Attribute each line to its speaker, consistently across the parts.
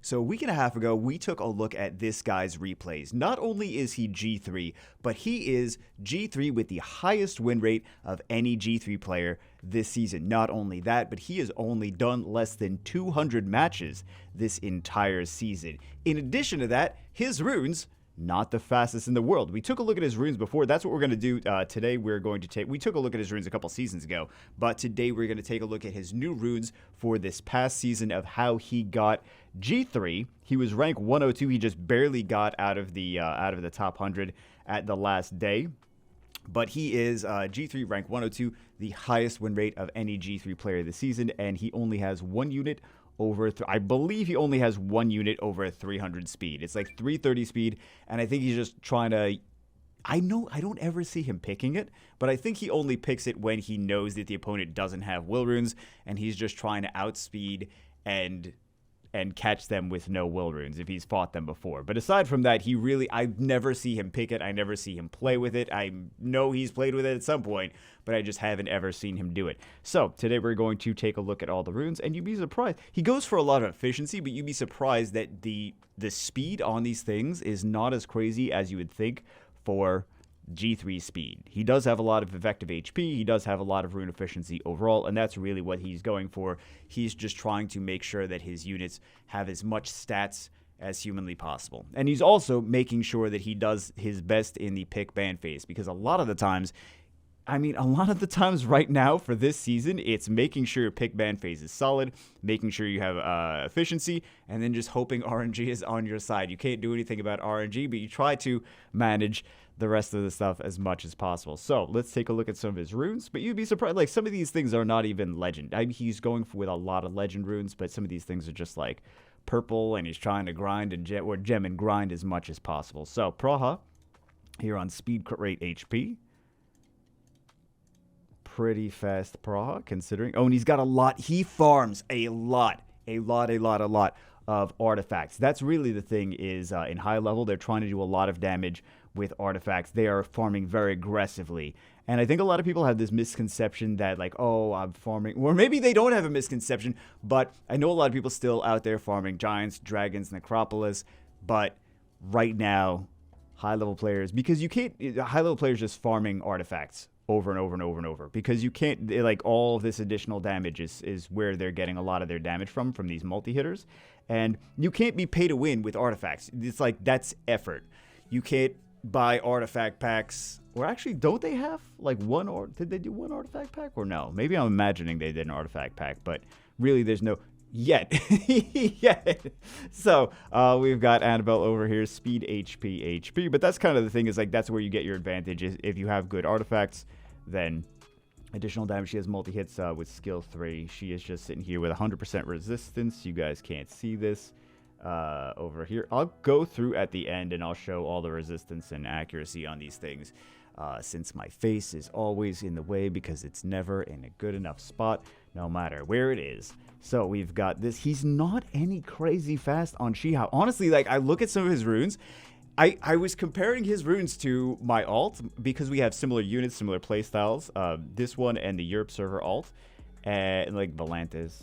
Speaker 1: So a week and a half ago, we took a look at this guy's replays. Not only is he G3, but he is G3 with the highest win rate of any G3 player this season. Not only that, but he has only done less than 200 matches this entire season. In addition to that, his runes, not the fastest in the world. We took a look at his runes before. That's what we're going to do today. We took a look at his runes a couple seasons ago, but today we're going to take a look at his new runes for this past season of how he got G3. He was rank 102. He just barely got out of the top 100 at the last day. But he is G3 rank 102, the highest win rate of any G3 player this season, and he only has one unit over, I believe he only has one unit over 300 speed. It's like 330 speed, and I think he's just trying to, I don't ever see him picking it, but I think he only picks it when he knows that the opponent doesn't have will runes, and he's just trying to outspeed and catch them with no will runes if he's fought them before. But aside from that, I never see him pick it. I never see him play with it. I know he's played with it at some point, but I just haven't ever seen him do it. So today we're going to take a look at all the runes, and you'd be surprised. He goes for a lot of efficiency, but you'd be surprised that the speed on these things is not as crazy as you would think for G3 speed. He does have a lot of effective HP, he does have a lot of rune efficiency overall, and that's really what he's going for. He's just trying to make sure that his units have as much stats as humanly possible. And he's also making sure that he does his best in the pick ban phase, because a lot of the times right now for this season, it's making sure your pick ban phase is solid, making sure you have efficiency, and then just hoping RNG is on your side. You can't do anything about RNG, but you try to manage the rest of the stuff as much as possible. So let's take a look at some of his runes, but you'd be surprised, like some of these things are not even legend. He's going with a lot of legend runes, but some of these things are just like purple, and he's trying to grind and gem and grind as much as possible. So Praha here on speed, crit rate, HP. Pretty fast Praha considering. Oh, and he's got a lot. He farms a lot of artifacts. That's really the thing is in high level, they're trying to do a lot of damage with artifacts. They are farming very aggressively. And I think a lot of people have this misconception that like, oh, I'm farming, or maybe they don't have a misconception, but I know a lot of people still out there farming giants, dragons, necropolis. But right now, high-level players, because you can't, high-level players just farming artifacts over and over and over and over, because you can't, like, all of this additional damage is where they're getting a lot of their damage from these multi-hitters, and you can't be pay to win with artifacts. It's like, that's effort. You can't buy artifact packs, or actually, don't they have like one, or did they do one artifact pack, or no? Maybe I'm imagining they did an artifact pack, but really there's no, yet. So we've got Annabelle over here, speed, HP, but that's kind of the thing, is like that's where you get your advantage. Is if you have good artifacts, then additional damage. She has multi-hits with skill 3. She is just sitting here with 100% resistance. You guys can't see this over here. I'll go through at the end and I'll show all the resistance and accuracy on these things, since my face is always in the way because it's never in a good enough spot no matter where it is. So we've got this. He's not any crazy fast on Shihao. Honestly, like, I look at some of his runes. I was comparing his runes to my alt because we have similar units, similar playstyles. This one and the Europe server alt, and like Volantis,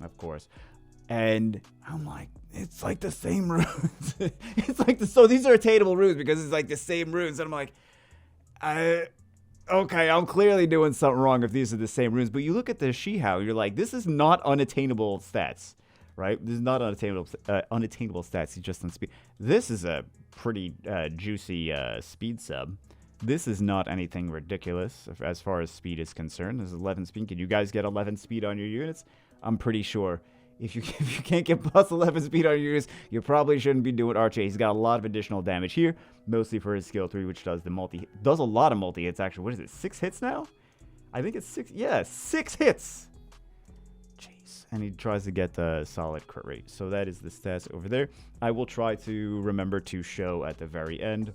Speaker 1: of course. And I'm like, it's like the same runes. It's like so these are attainable runes because it's like the same runes. And I'm like, okay, I'm clearly doing something wrong if these are the same runes. But you look at the Shihao, you're like, this is not unattainable stats, right? This is not unattainable stats. He's just on speed. This is a pretty juicy speed sub. This is not anything ridiculous as far as speed is concerned. This is 11 speed. Can you guys get 11 speed on your units? I'm pretty sure if you can't get plus 11 speed on your units, you probably shouldn't be doing Archer. He's got a lot of additional damage here, mostly for his skill 3, which does a lot of multi hits actually. What is it? 6 hits now? I think it's 6. Yeah, 6 hits. Jeez. And he tries to get the solid crit rate. So that is the stats over there. I will try to remember to show at the very end.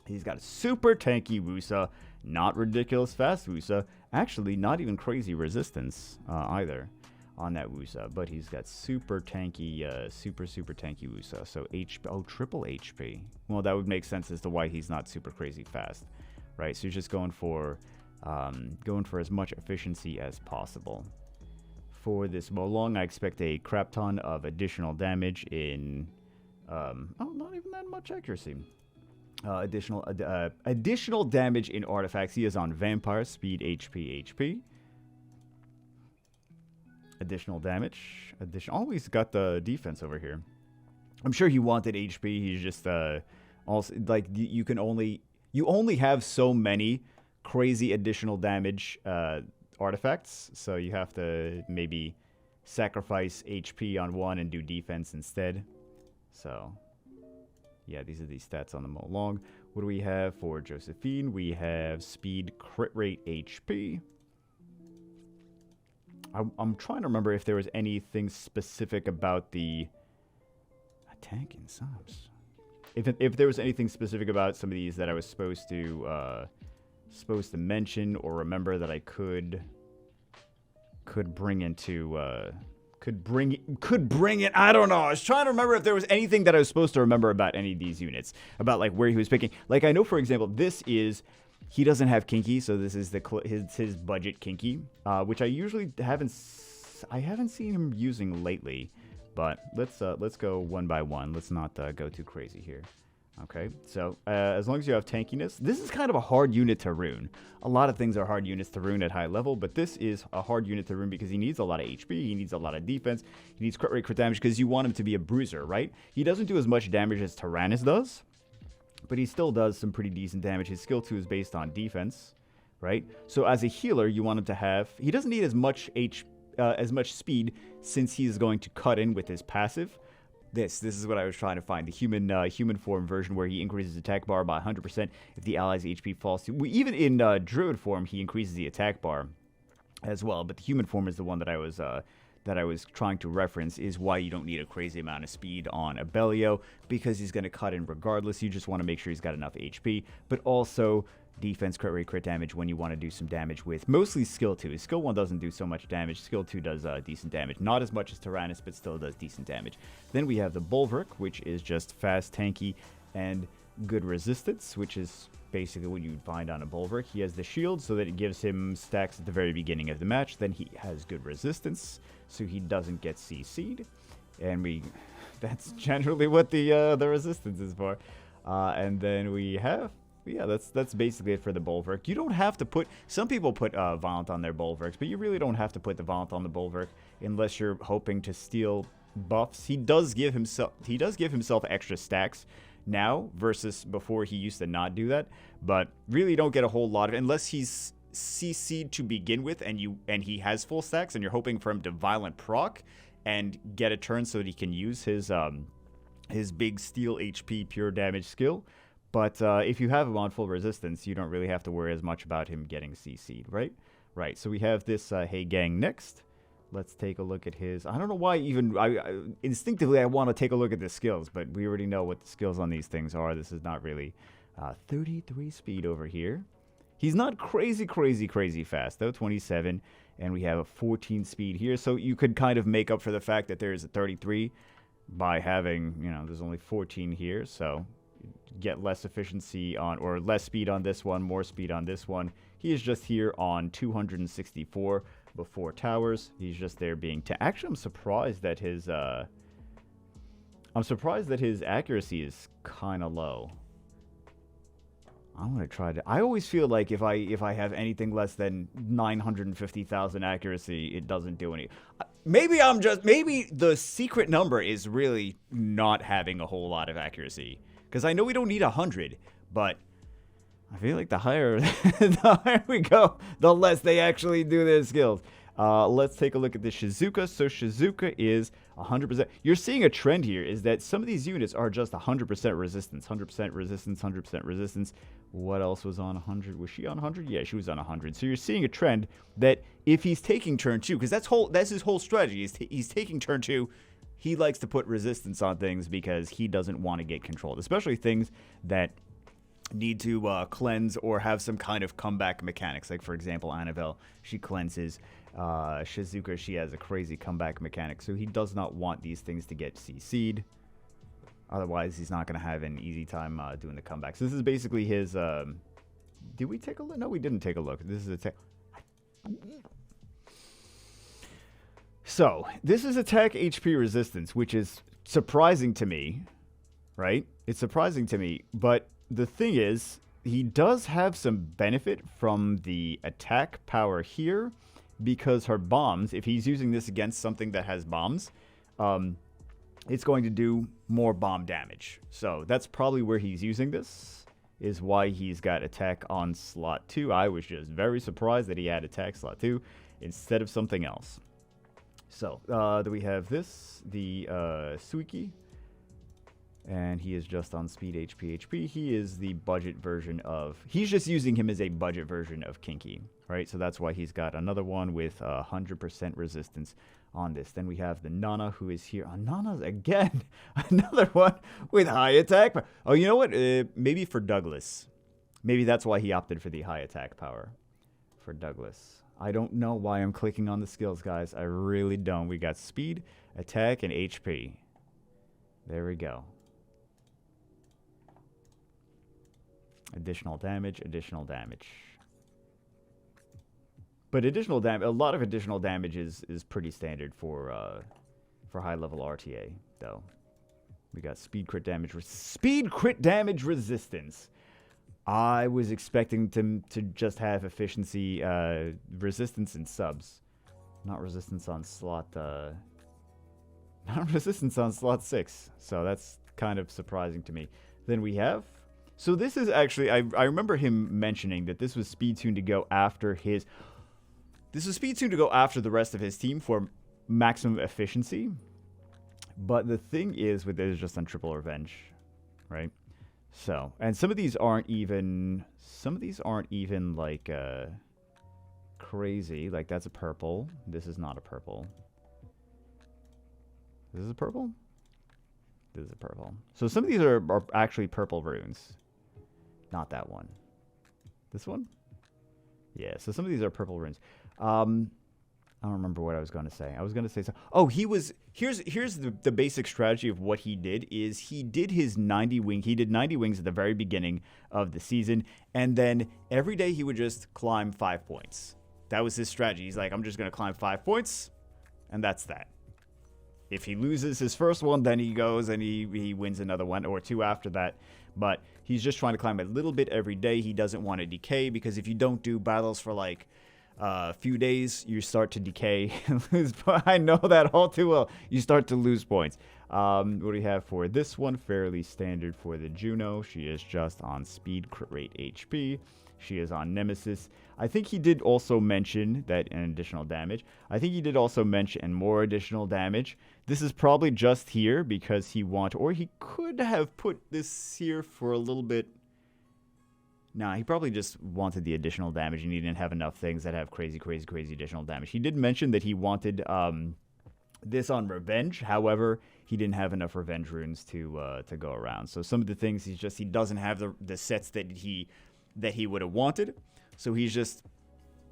Speaker 1: He's got a super tanky Wusa, not ridiculous fast Wusa. Actually, not even crazy resistance either on that Wusa. But he's got super tanky, super tanky Wusa. So triple HP. Well, that would make sense as to why he's not super crazy fast, right? So he's just going for as much efficiency as possible. For this Molong, I expect a crap ton of additional damage in... oh, not even that much accuracy. Additional damage in artifacts. He is on Vampire, Speed, HP. Additional damage. Oh, he's got the defense over here. I'm sure he wanted HP. He's just also like you only have so many crazy additional damage artifacts, so you have to maybe sacrifice HP on one and do defense instead. So yeah, these are the stats on the Molong. What do we have for Josephine? We have speed, crit rate, HP. I'm trying to remember if there was anything specific about the attacking subs. If there was anything specific about some of these that I was supposed to mention or remember that I could bring into could bring it. I don't know. I was trying to remember if there was anything that I was supposed to remember about any of these units, about like where he was picking. Like I know, for example, this is. He doesn't have Kinky, so this is his budget Kinky, which I usually haven't seen him using lately. But let's go one by one. Let's not go too crazy here. Okay, so as long as you have tankiness, this is kind of a hard unit to rune. A lot of things are hard units to rune at high level, but this is a hard unit to rune because he needs a lot of HP, he needs a lot of defense, he needs crit rate, crit damage because you want him to be a bruiser, right? He doesn't do as much damage as Tyrannus does. But he still does some pretty decent damage. His skill 2 is based on defense, right? So as a healer, you want him to have... He doesn't need as much speed since he's going to cut in with his passive. This is what I was trying to find. The human form version where he increases attack bar by 100% if the ally's HP falls to... Even in druid form, he increases the attack bar as well. But the human form is the one that I was trying to reference, is why you don't need a crazy amount of speed on Abellio, because he's going to cut in regardless. You just want to make sure he's got enough HP, but also defense, crit rate, crit damage when you want to do some damage with mostly skill 2. Skill 1 doesn't do so much damage. Skill 2 does decent damage. Not as much as Tyrannus, but still does decent damage. Then we have the Bulwark, which is just fast, tanky, and good resistance, which is basically what you'd find on a Bulwark. He has the shield so that it gives him stacks at the very beginning of the match. Then he has good resistance, so he doesn't get CC'd. And that's generally what the resistance is for. And then we have, yeah, that's basically it for the Bulwark. You don't have to put, some people put Violent on their Bulwarks, but you really don't have to put the Violent on the Bulwark unless you're hoping to steal buffs. He does give himself extra stacks now versus before. He used to not do that, but really don't get a whole lot of, unless he's CC'd to begin with and he has full stacks and you're hoping for him to Violent proc and get a turn so that he can use his big steal HP pure damage skill. But if you have him on full resistance, you don't really have to worry as much about him getting CC'd, right? Right, so we have this Hey Gang next. Let's take a look at his... I don't know why instinctively I want to take a look at the skills, but we already know what the skills on these things are. This is not really 33 speed over here. He's not crazy fast, though, 27. And we have a 14 speed here. So you could kind of make up for the fact that there is a 33 by having, there's only 14 here. So get less efficiency on, or less speed on this one, more speed on this one. He is just here on 264 before towers. He's just there being... Actually, I'm surprised that his accuracy is kind of low. I'm going to try to... I always feel like if I have anything less than 950,000 accuracy, it doesn't do any... Maybe the secret number is really not having a whole lot of accuracy. Because I know we don't need 100, but I feel like the higher we go, the less they actually do their skills. Let's take a look at the Shizuka. So Shizuka is 100%. You're seeing a trend here is that some of these units are just 100% resistance. 100% resistance, 100% resistance. What else was on 100? Was she on 100? Yeah, she was on 100. So you're seeing a trend that if he's taking turn 2, because that's his whole strategy. He's taking turn 2. He likes to put resistance on things because he doesn't want to get controlled, especially things that need to cleanse or have some kind of comeback mechanics. Like, for example, Annabelle, she cleanses. Shizuka, she has a crazy comeback mechanic. So he does not want these things to get CC'd. Otherwise, he's not going to have an easy time doing the comebacks. So this is basically his... did we take a look? No, we didn't take a look. This is a... So, this is attack HP resistance, which is surprising to me, right? It's surprising to me, but the thing is, he does have some benefit from the attack power here, because her bombs, if he's using this against something that has bombs, it's going to do more bomb damage. So that's probably where he's using this, is why he's got attack on slot 2. I was just very surprised that he had attack slot 2 instead of something else. So, do we have this, the Suiki, and he is just on speed HP. He is the budget version of, he's just using him as a budget version of Kinky, right? So that's why he's got another one with 100% resistance on this. Then we have the Nana, who is here. Nana's again, another one with high attack. Oh, you know what? Maybe for Douglas. Maybe that's why he opted for the high attack power for Douglas. I don't know why I'm clicking on the skills, guys. I really don't. We got speed, attack, and HP. There we go. Additional damage, additional damage. But additional damage, a lot of additional damage is pretty standard for high level RTA, though. We got speed crit damage resistance. I was expecting to just have efficiency, resistance and subs, not resistance on slot. Not resistance on slot 6. So that's kind of surprising to me. Then we have. So this is actually, I remember him mentioning that this was speed tuned to go after his. This was speed tuned to go after the rest of his team for maximum efficiency. But the thing is with this, just on triple revenge, right? So, and some of these aren't even like crazy. Like that's a purple. This is not a purple. This is a purple? This is a purple. So some of these are actually purple runes. Not that one. This one? Yeah, so some of these are purple runes. I don't remember what I was going to say. I was going to say so. Oh, he was. Here's the basic strategy of what he did is he did his 90 wing. He did 90 wings at the very beginning of the season, and then every day he would just climb 5 points. That was his strategy. He's like, I'm just going to climb 5 points, and that's that. If he loses his first one, then he goes and he wins another one or two after that. But he's just trying to climb a little bit every day. He doesn't want to decay because if you don't do battles for like a few days, you start to decay and lose. I know that all too well. You start to lose points. What do we have for this one? Fairly standard for the Juno. She is just on speed, crit rate, HP. She is on Nemesis. I think he did also mention that an additional damage. I think he did also mention more additional damage. This is probably just here because he or he could have put this here for a little bit. Nah, he probably just wanted the additional damage and he didn't have enough things that have crazy additional damage. He did mention that he wanted this on Revenge. However, he didn't have enough Revenge runes to go around. So some of the things he doesn't have the sets that he would have wanted. So he's just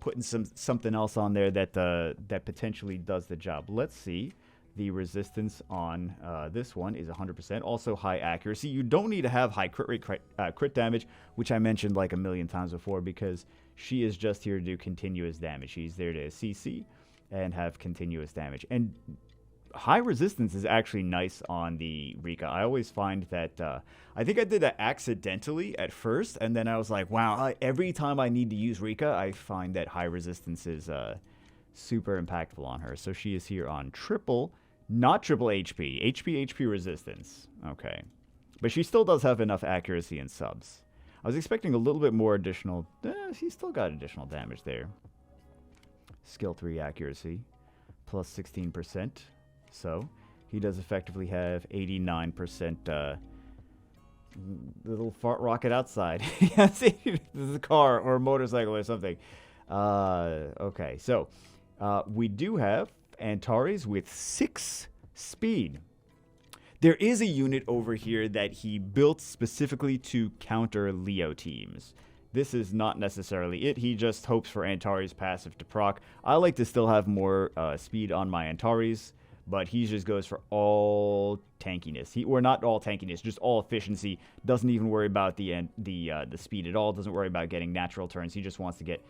Speaker 1: putting something else on there that potentially does the job. Let's see. The resistance on this one is 100%. Also high accuracy. You don't need to have high crit rate, crit damage, which I mentioned like a million times before because she is just here to do continuous damage. She's there to CC and have continuous damage. And high resistance is actually nice on the Rika. I always find that, I think I did that accidentally at first, and then I was like, wow, every time I need to use Rika, I find that high resistance is super impactful on her. So she is here on triple, not triple HP, HP resistance. Okay. But she still does have enough accuracy and subs. I was expecting a little bit more additional, she's still got additional damage there. Skill 3 accuracy, plus 16%. So, he does effectively have 89% little fart rocket outside. This is a car or a motorcycle or something. Okay, so we do have Antares with 6 speed. There is a unit over here that he built specifically to counter Leo teams. This is not necessarily it. He just hopes for Antares passive to proc. I like to still have more speed on my Antares. But he just goes for all tankiness. Or not all tankiness, just all efficiency. Doesn't even worry about the speed at all. Doesn't worry about getting natural turns. He just wants to get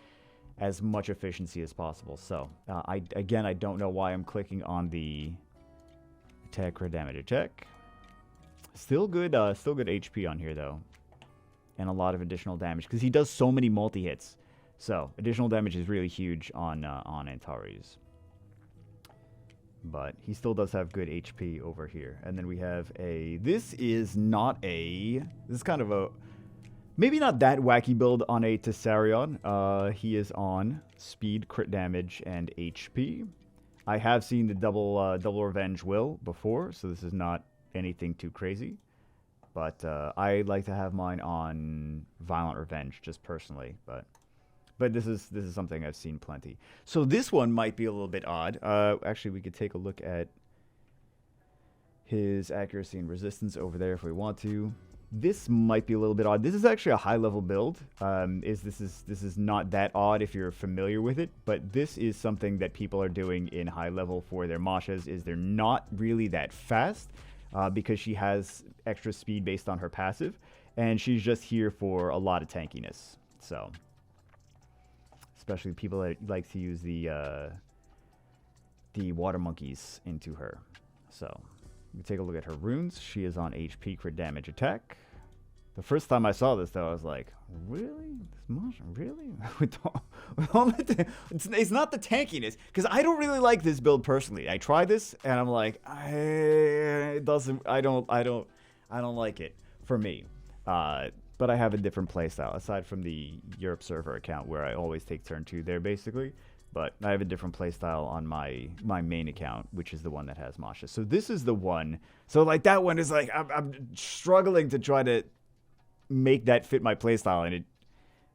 Speaker 1: as much efficiency as possible. So, I don't know why I'm clicking on the attack, crit damage, attack. Still good HP on here, though. And a lot of additional damage, because he does so many multi-hits. So, additional damage is really huge on Antares. But he still does have good HP over here. And then we have this is kind of a, maybe not that wacky build on a Tessarion. He is on speed, crit damage, and HP. I have seen the double revenge will before, so this is not anything too crazy. But I like to have mine on violent revenge, just personally. But this is something I've seen plenty. So this one might be a little bit odd. Actually, we could take a look at his accuracy and resistance over there if we want to. This might be a little bit odd. This is actually a high-level build. This is not that odd if you're familiar with it, but this is something that people are doing in high-level for their Mashas, is they're not really that fast because she has extra speed based on her passive, and she's just here for a lot of tankiness. So, especially people that like to use the water monkeys into her. So, we take a look at her runes. She is on HP, crit damage, attack. The first time I saw this, though, I was like, really? This much? Really? It's not the tankiness, because I don't really like this build personally. I try this, and I'm like, I don't like it for me. But I have a different playstyle, aside from the Europe server account, where I always take turn 2 there, basically. But I have a different playstyle on my main account, which is the one that has Masha. So this is the one. So, like, that one is like, I'm struggling to try to make that fit my playstyle, and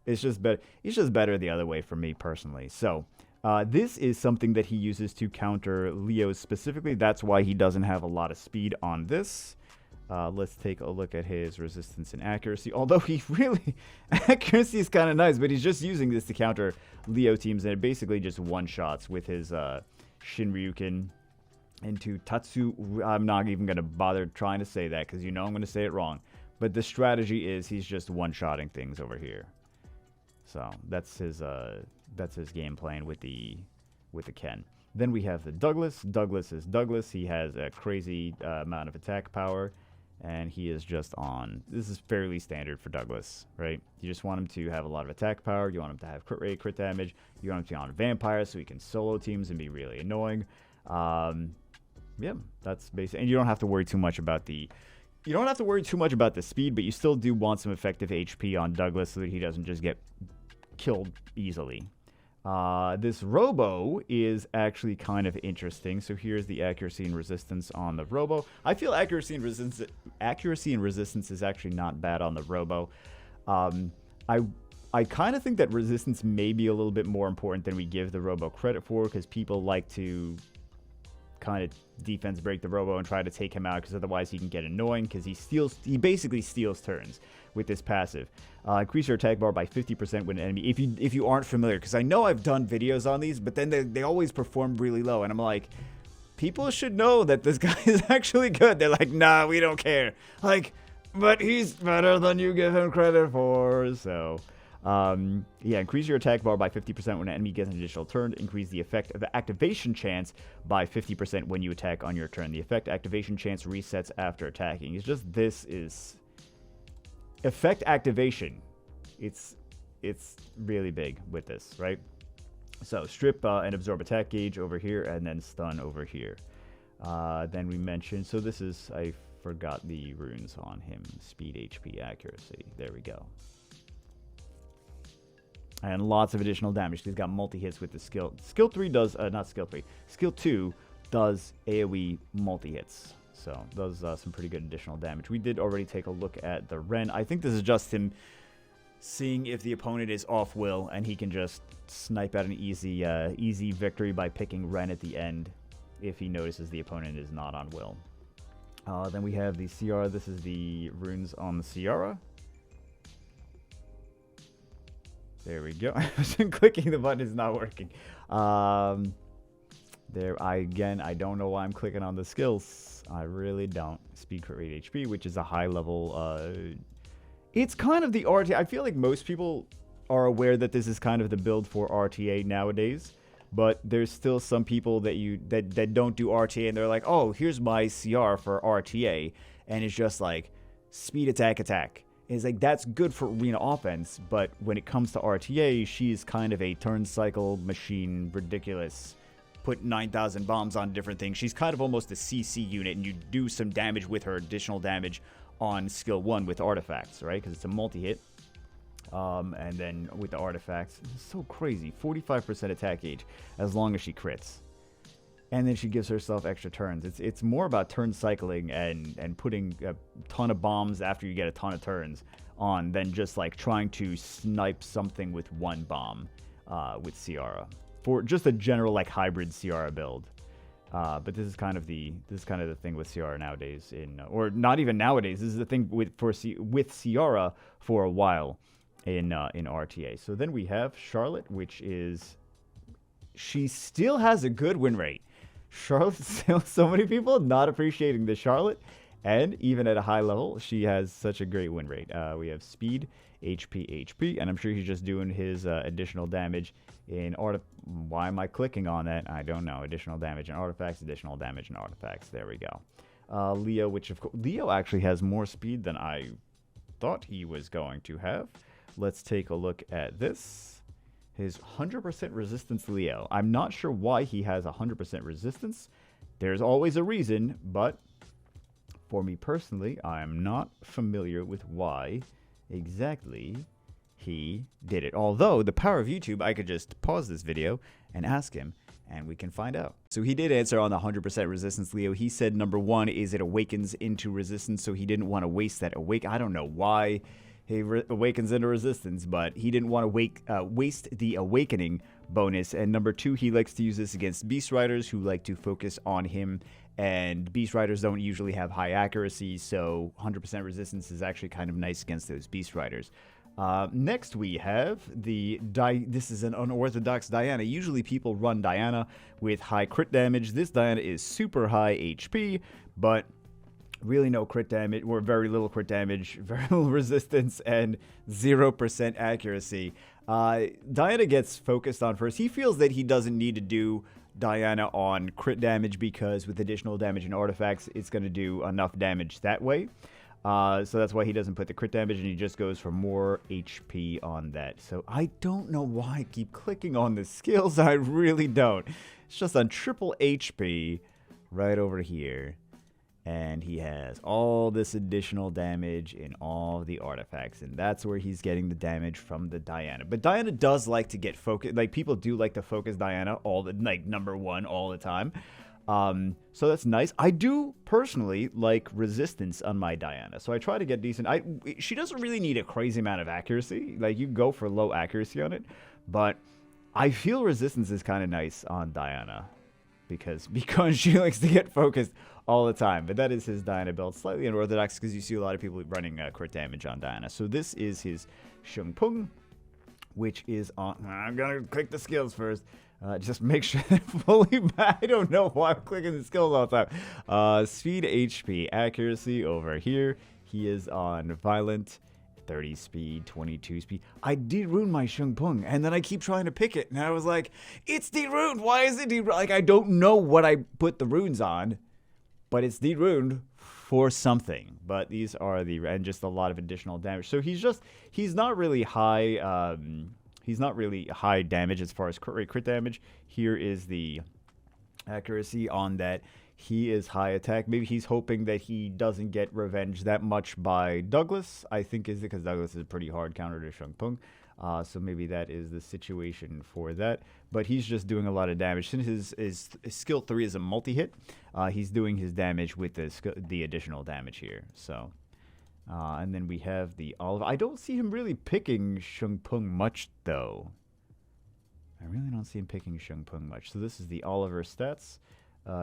Speaker 1: it's just better. It's just better the other way for me personally. So this is something that he uses to counter Leos specifically. That's why he doesn't have a lot of speed on this. Let's take a look at his resistance and accuracy. Although he really accuracy is kind of nice, but he's just using this to counter Leo teams, and it basically just one-shots with his Shinryuken into Tatsu. I'm not even going to bother trying to say that, because you know I'm going to say it wrong. But the strategy is he's just one-shotting things over here. So that's his game plan with the Ken. Then we have the Douglas. Douglas is Douglas. He has a crazy amount of attack power, and he is just on. This is fairly standard for Douglas, right? You just want him to have a lot of attack power. You want him to have crit rate, crit damage. You want him to be on vampires so he can solo teams and be really annoying. Yeah, that's basic. And you don't have to worry too much about the. You don't have to worry too much about the speed, but you still do want some effective HP on Douglas so that he doesn't just get killed easily. This Robo is actually kind of interesting. So here's the accuracy and resistance on the Robo. I feel accuracy and resistance is actually not bad on the Robo. I kind of think that resistance may be a little bit more important than we give the Robo credit for, because people like to kind of defense break the Robo and try to take him out, because otherwise he can get annoying, because he basically steals turns with this passive. Increase your attack bar by 50% when an enemy, if you aren't familiar, because I know I've done videos on these, but then they always perform really low, and I'm like, people should know that this guy is actually good. They're like, nah, we don't care. Like, but he's better than you give him credit for. So yeah, increase your attack bar by 50% when an enemy gets an additional turn. Increase the effect of the activation chance by 50% when you attack on your turn. The effect activation chance resets after attacking. It's just, this is effect activation. It's really big with this, right? So strip and absorb attack gauge over here, and then stun over here. Then we mentioned, so this is, I forgot the runes on him. Speed, HP, accuracy. There we go. And lots of additional damage. He's got multi-hits with the skill. Skill 3 does, not skill 3. Skill 2 does AoE multi-hits. So, does some pretty good additional damage. We did already take a look at the Ren. I think this is just him seeing if the opponent is off will, and he can just snipe out an easy victory by picking Ren at the end if he notices the opponent is not on will. Then we have the Ciara. This is the runes on the Ciara. There we go. I was clicking the button, is not working. Again, I don't know why I'm clicking on the skills. I really don't. Speed, crit rate, HP, which is a high level. It's kind of the RT. I feel like most people are aware that this is kind of the build for RTA nowadays. But there's still some people that don't do RTA, and they're like, oh, here's my CR for RTA, and it's just like speed, attack, attack. And it's like, that's good for arena offense, but when it comes to RTA, she's kind of a turn cycle machine, ridiculous. Put 9,000 bombs on different things. She's kind of almost a CC unit, and you do some damage with her, additional damage on skill 1 with artifacts, right? Because it's a multi-hit. And then with the artifacts, it's so crazy. 45% attack gauge as long as she crits. And then she gives herself extra turns. It's more about turn cycling and putting a ton of bombs after you get a ton of turns on than just like trying to snipe something with one bomb with Ciara. For just a general like hybrid Ciara build. But this is kind of the thing with Ciara nowadays or not even nowadays. This is the thing with Ciara for a while. In RTA. So then we have Charlotte, which is... She still has a good win rate. Charlotte, still so many people not appreciating the Charlotte. And even at a high level, she has such a great win rate. We have speed, HP, and I'm sure he's just doing his additional damage in Why am I clicking on that? I don't know. Additional damage and artifacts, additional damage and artifacts. There we go. Leo, which of course... Leo actually has more speed than I thought he was going to have. Let's take a look at this. His 100% resistance Leo. I'm not sure why he has 100% resistance. There's always a reason, but for me personally, I'm not familiar with why exactly he did it. Although, the power of YouTube, I could just pause this video and ask him, and we can find out. So he did answer on the 100% resistance Leo. He said number 1 is it awakens into resistance, so he didn't want to waste that awake. I don't know why he awakens into resistance, but he didn't want to waste the awakening bonus. And number 2, he likes to use this against Beast Riders who like to focus on him, and Beast Riders don't usually have high accuracy, so 100% resistance is actually kind of nice against those Beast Riders. Next we have this is an unorthodox Diana. Usually people run Diana with high crit damage. This Diana is super high HP, but really no crit damage, or very little crit damage, very little resistance, and 0% accuracy. Diana gets focused on first. He feels that he doesn't need to do Diana on crit damage because with additional damage and artifacts, it's going to do enough damage that way. So that's why he doesn't put the crit damage, and he just goes for more HP on that. So I don't know why I keep clicking on the skills. I really don't. It's just on triple HP right over here. And he has all this additional damage in all the artifacts. And that's where he's getting the damage from the Diana. But Diana does like to get focused. Like, people do like to focus Diana number 1 all the time. So that's nice. I do personally like resistance on my Diana. So I try to get decent. She doesn't really need a crazy amount of accuracy. Like, you go for low accuracy on it. But I feel resistance is kind of nice on Diana. Because she likes to get focused all the time. But that is his Diana build. Slightly unorthodox because you see a lot of people running crit damage on Diana. So this is his Shung Pung, which is on... I'm going to click the skills first. Just make sure they're fully back. I don't know why I'm clicking the skills all the time. Speed, HP, accuracy over here. He is on Violent, 30 speed, 22 speed. I de-runed my Shung Pung, and then I keep trying to pick it, and I was like, it's de-runed. Why is it de-runed? Like, I don't know what I put the runes on, but it's de-runed for something. But these are and just a lot of additional damage. So he's not really high... He's not really high damage as far as crit damage. Here is the accuracy on that. He is high attack. Maybe he's hoping that he doesn't get revenge that much by Douglas. I think is because Douglas is a pretty hard counter to Shung Pung. So maybe that is the situation for that. But he's just doing a lot of damage. Since his skill 3 is a multi-hit, he's doing his damage with the additional damage here. So... and then we have the Oliver. I don't see him really picking Shung Pung much, though. I really don't see him picking Shung Pung much. So this is the Oliver stats.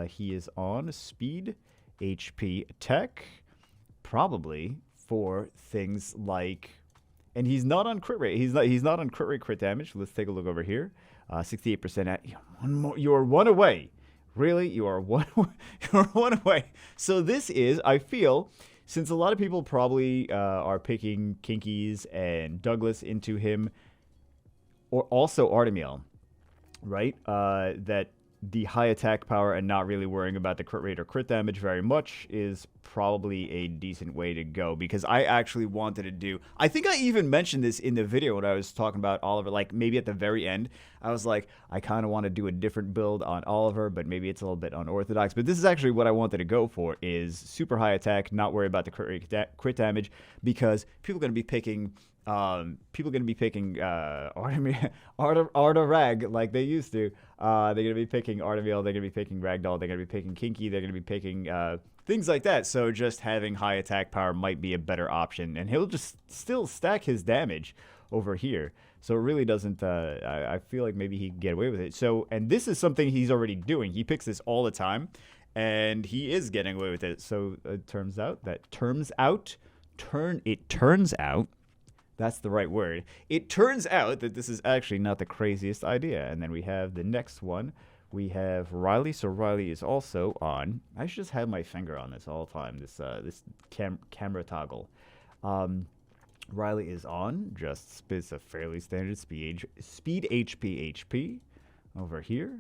Speaker 1: He is on speed, HP, attack, probably for things like... And he's not on crit rate. He's not on crit rate crit damage. Let's take a look over here. 68% at... You are 1 away. Really? You are 1 You're 1 away. So this is, I feel... Since a lot of people probably are picking Kinkies and Douglas into him, or also Artemiel, right? That the high attack power and not really worrying about the crit rate or crit damage very much is probably a decent way to go, because I actually wanted to do, I think I even mentioned this in the video when I was talking about Oliver, like maybe at the very end, I was like, I kind of want to do a different build on Oliver, but maybe it's a little bit unorthodox, but this is actually what I wanted to go for, is super high attack, not worry about the crit damage, because people are going to be picking Artarag like they used to. They're going to be picking Artemiel, they're going to be picking Ragdoll, they're going to be picking Kinky, they're going to be picking things like that. So just having high attack power might be a better option. And he'll just still stack his damage over here. So it really doesn't, I feel like maybe he can get away with it. So, and this is something he's already doing. He picks this all the time. And he is getting away with it. So it turns out, that's the right word. It turns out that this is actually not the craziest idea. And then we have the next one. We have Riley. So Riley is also on. I should just have my finger on this all the time. This camera toggle. Riley is on. Just it's a fairly standard speed HP over here.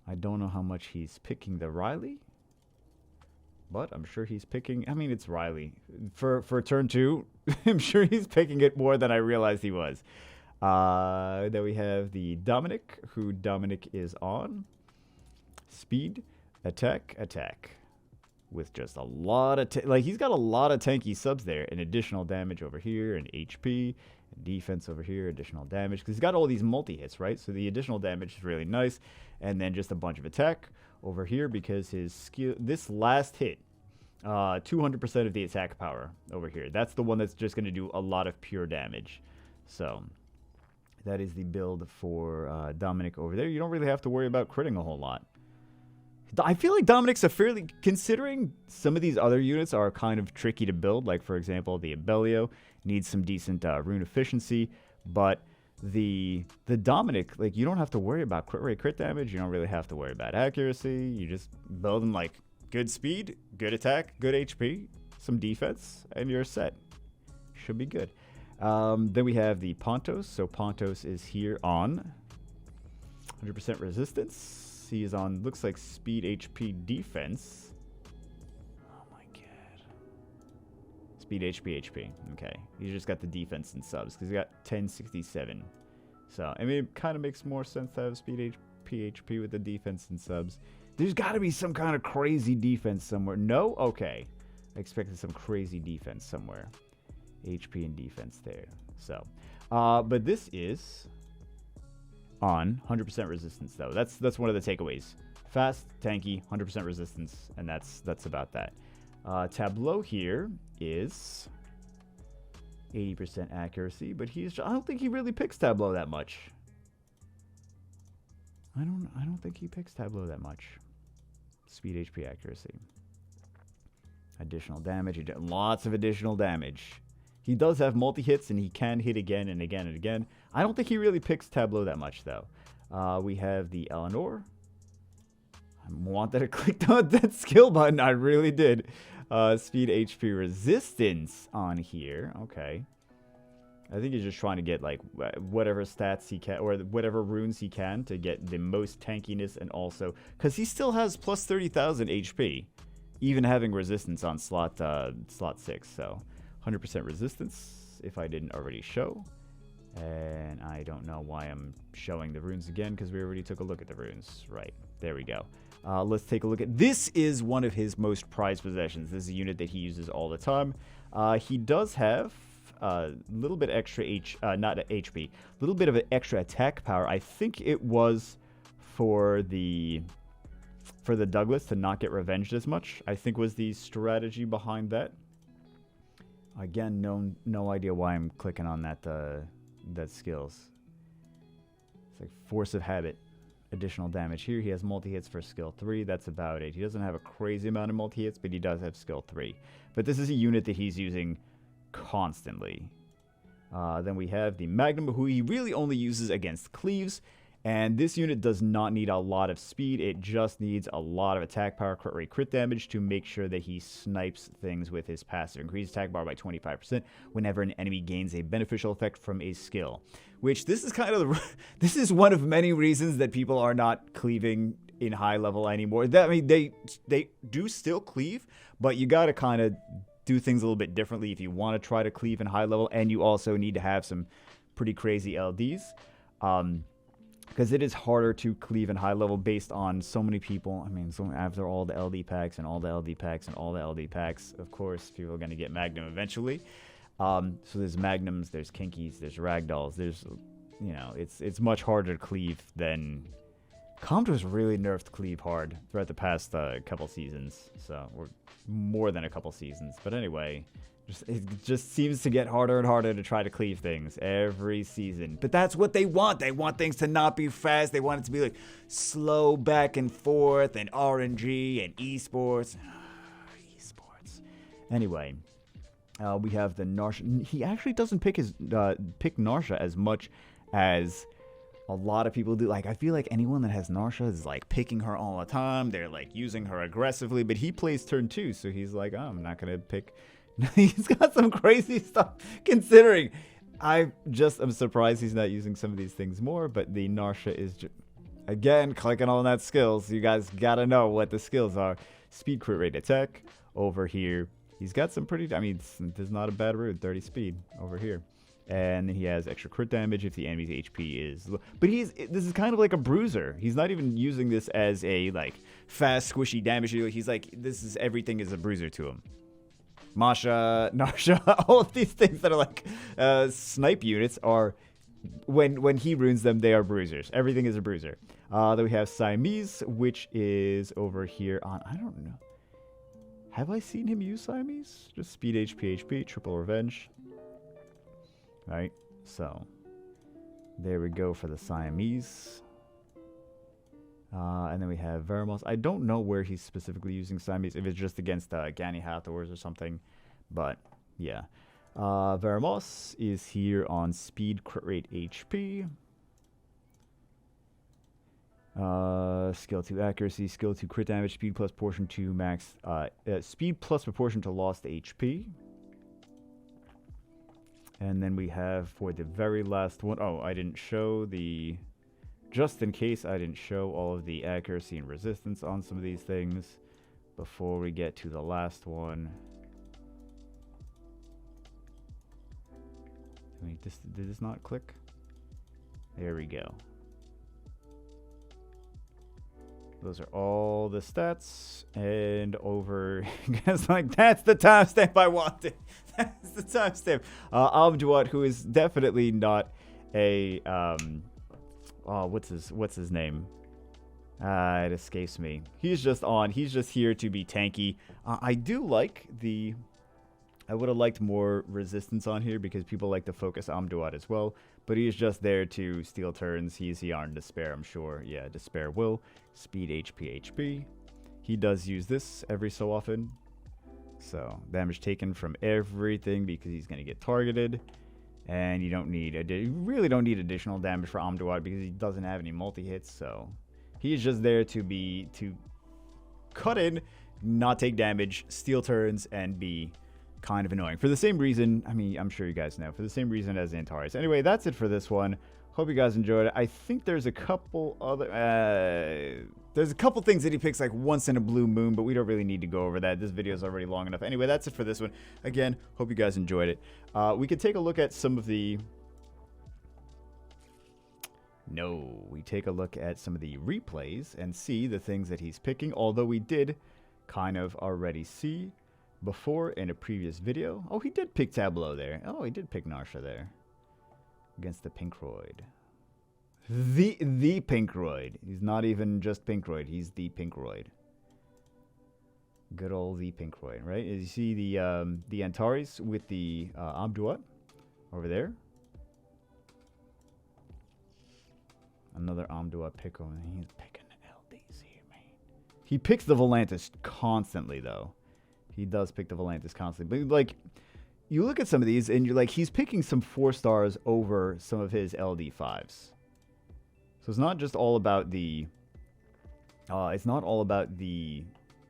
Speaker 1: I don't know how much he's picking the Riley, but I'm sure he's picking, I mean, it's Riley. For turn 2, I'm sure he's picking it more than I realized he was. Then we have the Dominic, who Dominic is on. Speed, attack. With just a lot of, like, he's got a lot of tanky subs there. And additional damage over here, and HP, and defense over here, additional damage. Because he's got all these multi-hits, right? So the additional damage is really nice. And then just a bunch of attack over here, because his skill, this last hit, 200% of the attack power over here. That's the one that's just going to do a lot of pure damage. So that is the build for Dominic over there. You don't really have to worry about critting a whole lot. I feel like Dominic's a fairly, considering some of these other units are kind of tricky to build, like for example the Abellio needs some decent rune efficiency, but the Dominic, like, you don't have to worry about crit rate, crit damage. You don't really have to worry about accuracy. You just build them like good speed, good attack, good HP, some defense, and you're set. Should be good. Then we have the Pontos. So Pontos is here on 100% resistance. He is on, looks like speed, HP, defense. Oh my god. Speed, HP. Okay. He's just got the defense and subs because he's got 1067. So, I mean, it kind of makes more sense to have speed, HP with the defense and subs. There's got to be some kind of crazy defense somewhere. No? Okay. I expected some crazy defense somewhere. HP and defense there. So, but this is on 100% resistance, though. That's one of the takeaways. Fast, tanky, 100% resistance, and that's about that. Tableau here is 80% accuracy, but I don't think he really picks Tableau that much. I don't think he picks Tableau that much. Speed, HP, accuracy. Additional damage. Lots of additional damage. He does have multi-hits, and he can hit again and again and again. I don't think he really picks Tableau that much, though. We have the Eleanor. I wanted to click that skill button. I really did. Speed, HP, resistance on here. Okay. I think he's just trying to get, like, whatever stats he can, or whatever runes he can to get the most tankiness, and also, because he still has plus 30,000 HP, even having resistance on slot 6, so 100% resistance, if I didn't already show. And I don't know why I'm showing the runes again, because we already took a look at the runes. Right, there we go. Let's take a look at, this is one of his most prized possessions. This is a unit that he uses all the time. He does have a little bit extra not HP, a little bit of an extra attack power. I think it was for the Douglas to not get revenged as much, I think was the strategy behind that. Again, no idea why I'm clicking on that skills. It's like force of habit. Additional damage here. He has multi-hits for skill 3. That's about it. He doesn't have a crazy amount of multi-hits, but he does have skill 3. But this is a unit that he's using constantly. Then we have the Magnum, who he really only uses against cleaves, And this unit does not need a lot of speed. It just needs a lot of attack power, crit rate, crit damage to make sure that he snipes things with his passive. Increase attack bar by 25% whenever an enemy gains a beneficial effect from a skill. Which this is kind of this is one of many reasons that people are not cleaving in high level anymore. I mean, they do still cleave, but you got to kind of do things a little bit differently if you want to try to cleave in high level, and you also need to have some pretty crazy LDs. Because it is harder to cleave in high level based on so many people. I mean, so after all the LD packs and all the LD packs and all the LD packs, of course, people are going to get Magnum eventually. So there's Magnums, there's Kinkies, there's Ragdolls. There's, you know, it's much harder to cleave than... Ponto's really nerfed cleave hard throughout the past couple seasons. So, or more than a couple seasons. But anyway... it just seems to get harder and harder to try to cleave things every season. But that's what they want. They want things to not be fast. They want it to be like slow back and forth and RNG and esports. Esports. Anyway, we have the Narsha. He actually doesn't pick Narsha as much as a lot of people do. Like, I feel like anyone that has Narsha is like picking her all the time. They're like using her aggressively. But he plays turn 2, so he's like, oh, I'm not gonna pick. He's got some crazy stuff, considering. I'm surprised he's not using some of these things more, but the Narsha is, again, clicking on that skills. You guys gotta know what the skills are. Speed, crit rate, attack over here. He's got some pretty, I mean, there's not a bad route, 30 speed over here. And he has extra crit damage if the enemy's HP is low. But this is kind of like a bruiser. He's not even using this as a, like, fast, squishy damage. He's like, everything is a bruiser to him. Masha, Narsha, all of these things that are like snipe units are, when he runes them, they are bruisers. Everything is a bruiser. Then we have Siamese, which is over here on, I don't know. Have I seen him use Siamese? Just speed, HP, triple revenge. Right, so there we go for the Siamese. And then we have Veramos. I don't know where he's specifically using Siamese, if it's just against Gani Hathors or something. But, yeah. Veramos is here on speed, crit rate, HP. Skill 2 accuracy, skill 2 crit damage, speed plus proportion to max... speed plus proportion to lost HP. And then we have, for the very last one... Oh, I didn't show the... Just in case I didn't show all of the accuracy and resistance on some of these things before we get to the last one. Wait, did this not click? There we go. Those are all the stats, and over, guys, like, that's the timestamp I wanted. That's the timestamp. Amduat, who is definitely not a, oh, what's his name? It escapes me. He's just here to be tanky. I do like I would have liked more resistance on here because people like to focus Amduat as well. But he's just there to steal turns. He's here on Despair, I'm sure. Yeah, Despair will. Speed, HP. He does use this every so often. So, damage taken from everything because he's going to get targeted. And you really don't need additional damage for Amduat because he doesn't have any multi-hits. So, he's just there to cut in, not take damage, steal turns, and be kind of annoying. For the same reason, I mean, I'm sure you guys know, for the same reason as Antares. Anyway, that's it for this one. Hope you guys enjoyed it. I think there's a couple other... there's a couple things that he picks like once in a blue moon, but we don't really need to go over that. This video is already long enough. Anyway, that's it for this one. Again, hope you guys enjoyed it. We could take a look at some of the... we take a look at some of the replays and see the things that he's picking, although we did kind of already see before in a previous video. Oh, he did pick Tableau there. Oh, he did pick Narsha there. Against the Pinkroid. The Pinkroid. He's not even just Pinkroid. He's the Pinkroid. Good old the Pinkroid, right? As you see the Antares with the Amduat over there. Another Amduat pick over there. He's picking LDs here, man. He picks the Volantis constantly, though. He does pick the Volantis constantly. But, like, you look at some of these, and you're like, he's picking some 4 stars over some of his LD5s. So it's not just all about the... it's not all about the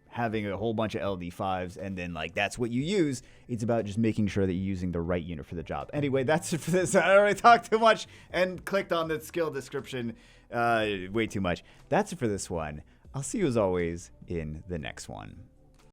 Speaker 1: having a whole bunch of LD5s and then, like, that's what you use. It's about just making sure that you're using the right unit for the job. Anyway, that's it for this. I already talked too much and clicked on the skill description way too much. That's it for this one. I'll see you, as always, in the next one.